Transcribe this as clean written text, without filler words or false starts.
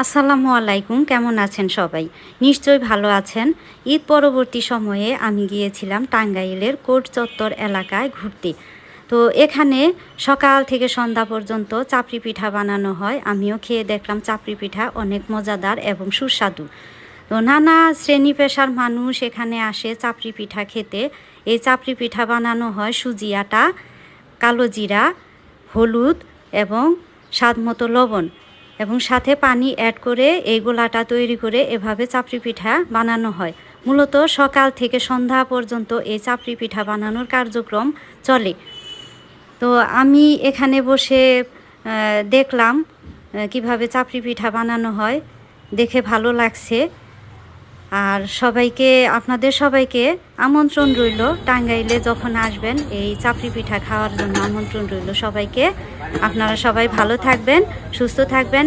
আসসালামু আলাইকুম, কেমন আছেন সবাই? নিশ্চয়ই ভালো আছেন। ঈদ পরবর্তী সময়ে আমি গিয়েছিলাম টাঙ্গাইলের কোর্ট চত্বর এলাকায় ঘুরতে। তো এখানে সকাল থেকে সন্ধ্যা পর্যন্ত চাপড়ি পিঠা বানানো হয়। আমিও খেয়ে দেখলাম চাপড়ি পিঠা অনেক মজাদার এবং সুস্বাদু। তো নানা শ্রেণী পেশার মানুষ এখানে আসে চাপড়ি পিঠা খেতে। এই চাপড়ি পিঠা বানানো হয় সুজি আটা, কালো জিরা, হলুদ এবং স্বাদমতো লবণ এবং সাথে পানি অ্যাড করে এই গোলাটা তৈরি করে এভাবে চাপড়ি পিঠা বানানো হয়। মূলত সকাল থেকে সন্ধ্যা পর্যন্ত এই চাপড়ি পিঠা বানানোর কার্যক্রম চলে। তো আমি এখানে বসে দেখলাম কিভাবে চাপড়ি পিঠা বানানো হয়, দেখে ভালো লাগছে। আর আপনাদের সবাইকে আমন্ত্রণ রইল, টাঙ্গাইলে যখন আসবেন এই চাপড়ি পিঠা খাওয়ার জন্য আমন্ত্রণ রইল সবাইকে। আপনারা সবাই ভালো থাকবেন, সুস্থ থাকবেন।